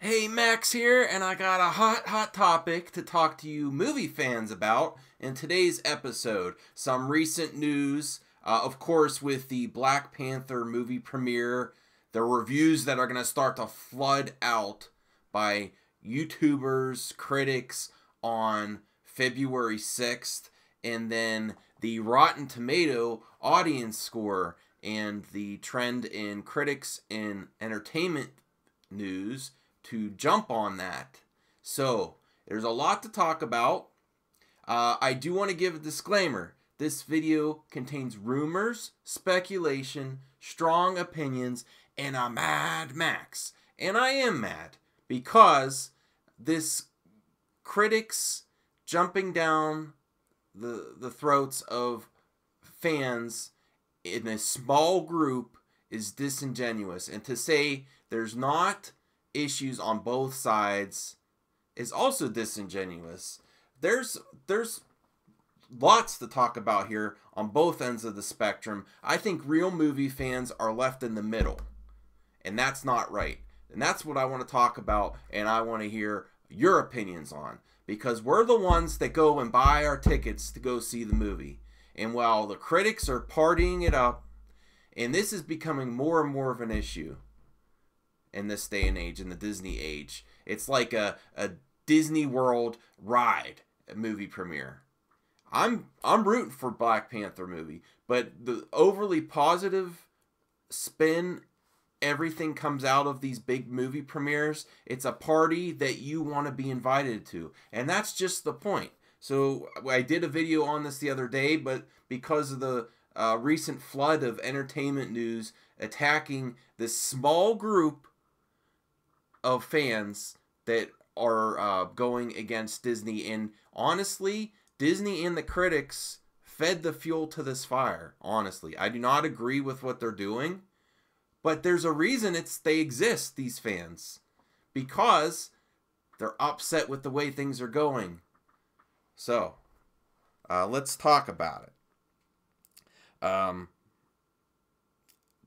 Hey, Max here, and I got a hot topic to talk to you movie fans about in today's episode. Some recent news, of course, with the Black Panther movie premiere, the reviews that are going to start to flood out by YouTubers, critics on February 6th, and then the Rotten Tomato audience score and the trend in critics in entertainment news to jump on that. So, there's a lot to talk about. I do want to give a disclaimer. This video contains rumors, speculation, strong opinions, and a mad Max. And I am mad because this critics jumping down the throats of fans in a small group is disingenuous. And to say there's not issues on both sides is also disingenuous. There's lots to talk about here on both ends of the spectrum. I think real movie fans are left in the middle, and that's not right. And that's what I want to talk about, and I want to hear your opinions on, because we're the ones that go and buy our tickets to go see the movie. And while the critics are partying it up, and this is becoming more and more of an issue in this day and age, in the Disney age. It's like a Disney World ride, a movie premiere. I'm rooting for Black Panther movie, but the overly positive spin everything comes out of these big movie premieres, it's a party that you want to be invited to. And that's just the point. So I did a video on this the other day, but because of the recent flood of entertainment news attacking this small group of fans that are going against Disney, and honestly, Disney and the critics fed the fuel to this fire. Honestly, I do not agree with what they're doing, but there's a reason they exist, these fans, because they're upset with the way things are going. So let's talk about it.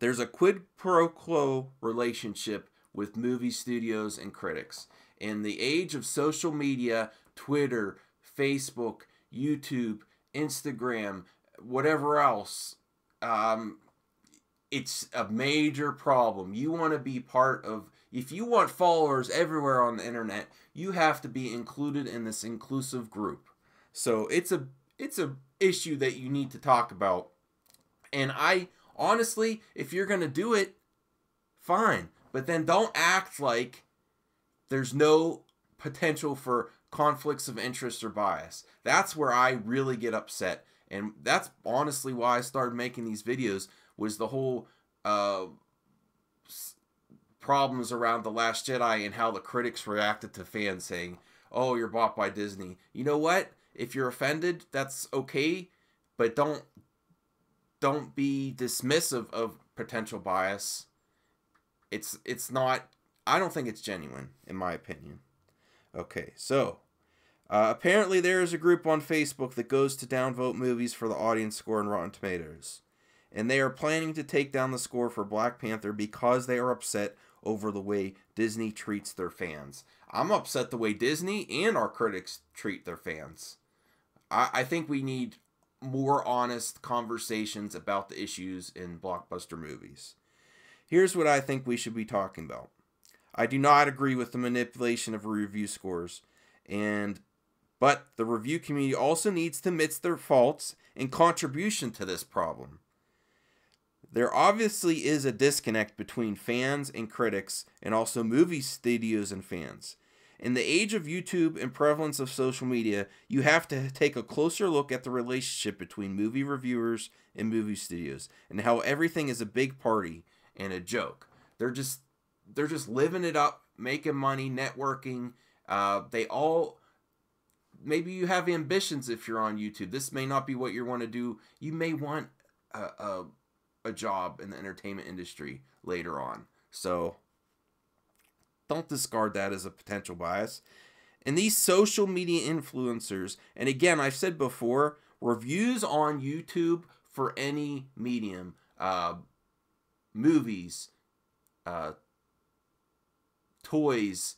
There's a quid pro quo relationship with movie studios and critics. In the age of social media, Twitter, Facebook, YouTube, Instagram, whatever else, it's a major problem. You want to be part of, if you want followers everywhere on the internet, you have to be included in this inclusive group. So it's a issue that you need to talk about. And I honestly, if you're going to do it, fine. But then don't act like there's no potential for conflicts of interest or bias. That's where I really get upset. And that's honestly why I started making these videos, was the whole problems around The Last Jedi and how the critics reacted to fans saying, oh, you're bought by Disney. You know what? If you're offended, that's okay. But don't be dismissive of potential bias. It's not, I don't think it's genuine, in my opinion. Okay, so apparently there is a group on Facebook that goes to downvote movies for the audience score on Rotten Tomatoes. And they are planning to take down the score for Black Panther because they are upset over the way Disney treats their fans. I'm upset the way Disney and our critics treat their fans. I think we need more honest conversations about the issues in blockbuster movies. Here's what I think we should be talking about. I do not agree with the manipulation of review scores, but the review community also needs to admit their faults and contribution to this problem. There obviously is a disconnect between fans and critics, and also movie studios and fans. In the age of YouTube and prevalence of social media, you have to take a closer look at the relationship between movie reviewers and movie studios, and how everything is a big party and a joke. They're just living it up, making money, networking. They all, maybe you have ambitions if you're on YouTube. This may not be what you want to do. You may want a job in the entertainment industry later on. So don't discard that as a potential bias. And these social media influencers, and again, I've said before, reviews on YouTube for any medium, movies, toys,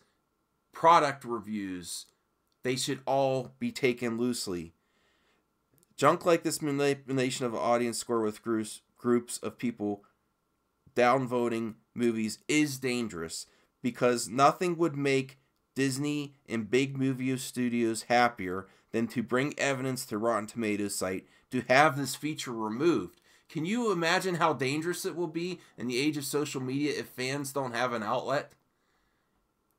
product reviews, they should all be taken loosely. Junk like this manipulation of an audience score with groups of people downvoting movies is dangerous, because nothing would make Disney and big movie studios happier than to bring evidence to Rotten Tomatoes site to have this feature removed. Can you imagine how dangerous it will be in the age of social media if fans don't have an outlet?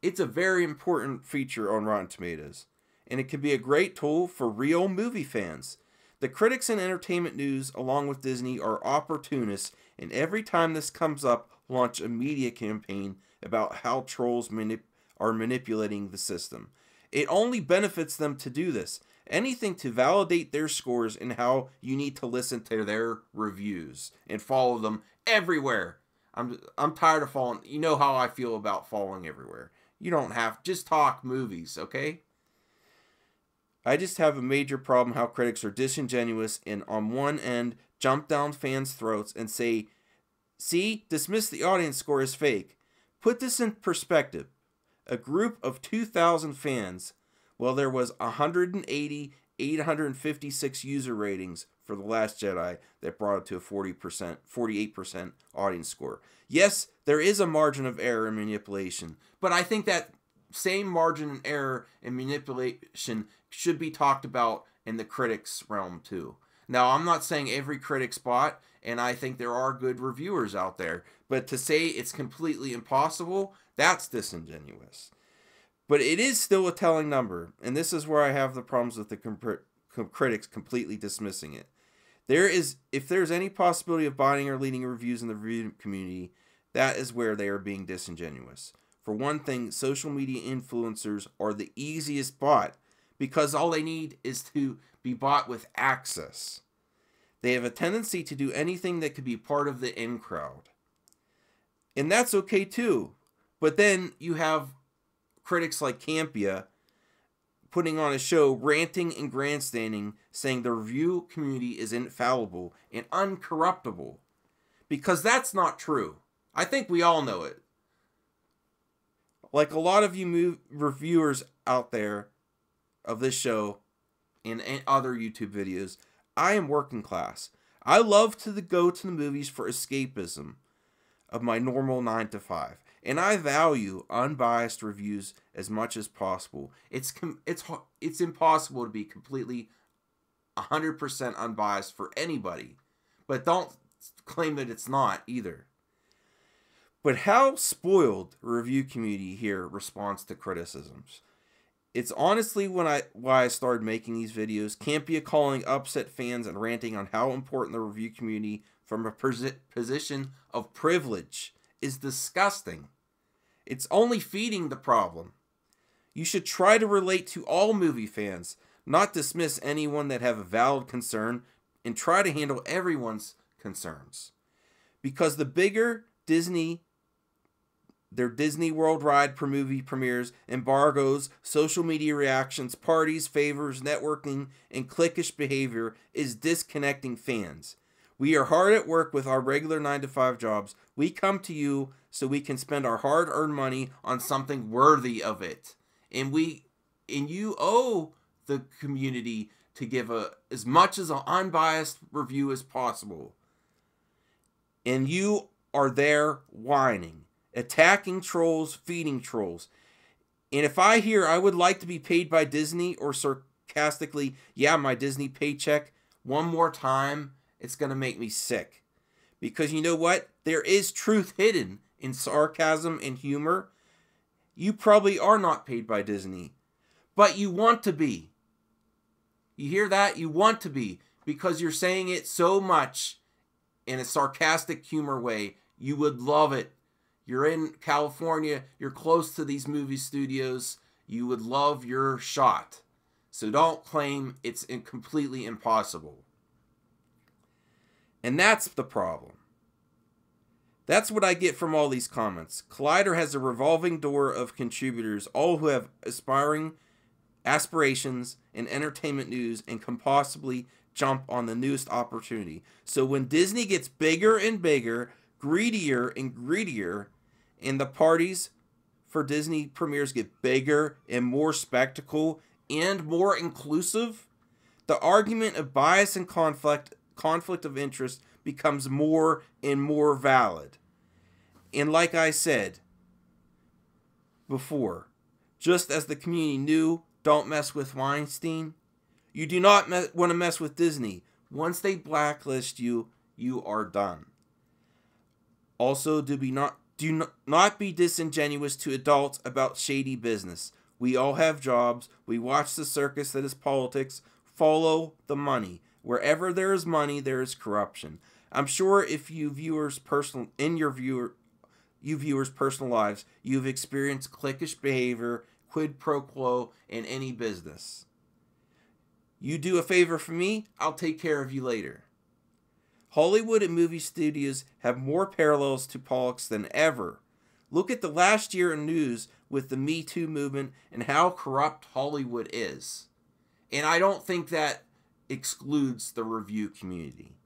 It's a very important feature on Rotten Tomatoes, and it can be a great tool for real movie fans. The critics in entertainment news, along with Disney, are opportunists, and every time this comes up, launch a media campaign about how trolls are manipulating the system. It only benefits them to do this. Anything to validate their scores and how you need to listen to their reviews and follow them everywhere. I'm tired of following. You know how I feel about following everywhere. You don't have, just talk movies, okay? I just have a major problem how critics are disingenuous and on one end jump down fans' throats and say, see, dismiss the audience score as fake. Put this in perspective. A group of 2,000 fans, well, there was 856 user ratings for The Last Jedi that brought it to a 48% audience score. Yes, there is a margin of error in manipulation, but I think that same margin of error and manipulation should be talked about in the critics realm too. Now, I'm not saying every critic's bot, and I think there are good reviewers out there, but to say it's completely impossible, that's disingenuous. But it is still a telling number, and this is where I have the problems with the critics completely dismissing it. If there's any possibility of buying or leading reviews in the review community, that is where they are being disingenuous. For one thing, social media influencers are the easiest bot, because all they need is to be bought with access. They have a tendency to do anything that could be part of the in crowd. And that's okay too. But then you have critics like Campea putting on a show, ranting and grandstanding, saying the review community is infallible and uncorruptible. Because that's not true. I think we all know it. Like a lot of you reviewers out there of this show and other YouTube videos, I am working class. I love to go to the movies for escapism of my normal 9 to 5. And I value unbiased reviews as much as possible. It's impossible to be completely 100% unbiased for anybody. But don't claim that it's not either. But how spoiled the review community here responds to criticisms. It's honestly why I started making these videos. Campea calling upset fans and ranting on how important the review community from a position of privilege is disgusting. It's only feeding the problem. You should try to relate to all movie fans, not dismiss anyone that have a valid concern, and try to handle everyone's concerns. Because the bigger their Disney World ride per movie premieres, embargoes, social media reactions, parties, favors, networking, and cliquish behavior is disconnecting fans. We are hard at work with our regular 9 to 5 jobs. We come to you so we can spend our hard-earned money on something worthy of it. And you owe the community to give as much as an unbiased review as possible. And you are there whining, attacking trolls, feeding trolls. And if I hear I would like to be paid by Disney, or sarcastically, yeah, my Disney paycheck, one more time, it's going to make me sick. Because you know what? There is truth hidden in sarcasm and humor. You probably are not paid by Disney, but you want to be. You hear that? You want to be, because you're saying it so much in a sarcastic humor way. You would love it. You're in California. You're close to these movie studios. You would love your shot. So don't claim it's completely impossible. And that's the problem. That's what I get from all these comments. Collider has a revolving door of contributors, all who have aspirations in entertainment news and can possibly jump on the newest opportunity. So when Disney gets bigger and bigger, greedier and greedier, and the parties for Disney premieres get bigger and more spectacle and more inclusive, the argument of bias and conflict of interest becomes more and more valid. And like I said before, just as the community knew, don't mess with Weinstein, you do not want to mess with Disney. Once they blacklist you, you are done. Also, do not be disingenuous to adults about shady business. We all have jobs. We watch the circus that is politics. Follow the money. Wherever there is money, there is corruption. I'm sure if you viewers' personal lives, you've experienced cliquish behavior, quid pro quo in any business. You do a favor for me, I'll take care of you later. Hollywood and movie studios have more parallels to politics than ever. Look at the last year in news with the Me Too movement and how corrupt Hollywood is. And I don't think that excludes the review community.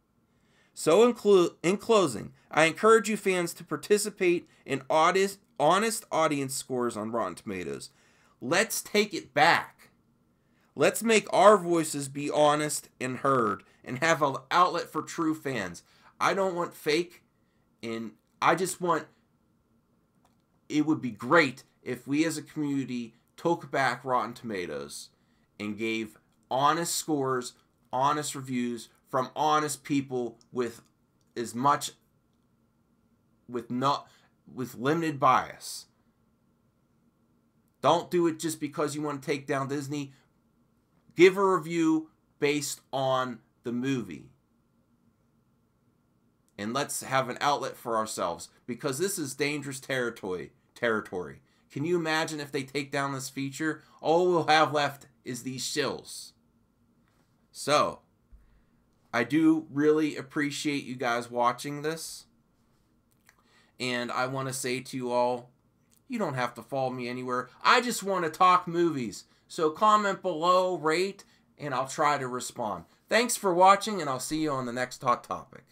So in closing, I encourage you fans to participate in honest audience scores on Rotten Tomatoes. Let's take it back. Let's make our voices be honest and heard and have an outlet for true fans. I don't want fake, and I just want, it would be great if we as a community took back Rotten Tomatoes and gave honest scores, honest reviews from honest people with limited bias. Don't do it just because you want to take down Disney. Give a review based on the movie. And let's have an outlet for ourselves, because this is dangerous territory. Can you imagine if they take down this feature? All we'll have left is these shills. So, I do really appreciate you guys watching this. And I want to say to you all, you don't have to follow me anywhere. I just want to talk movies. So comment below, rate, and I'll try to respond. Thanks for watching, and I'll see you on the next Hot Topic.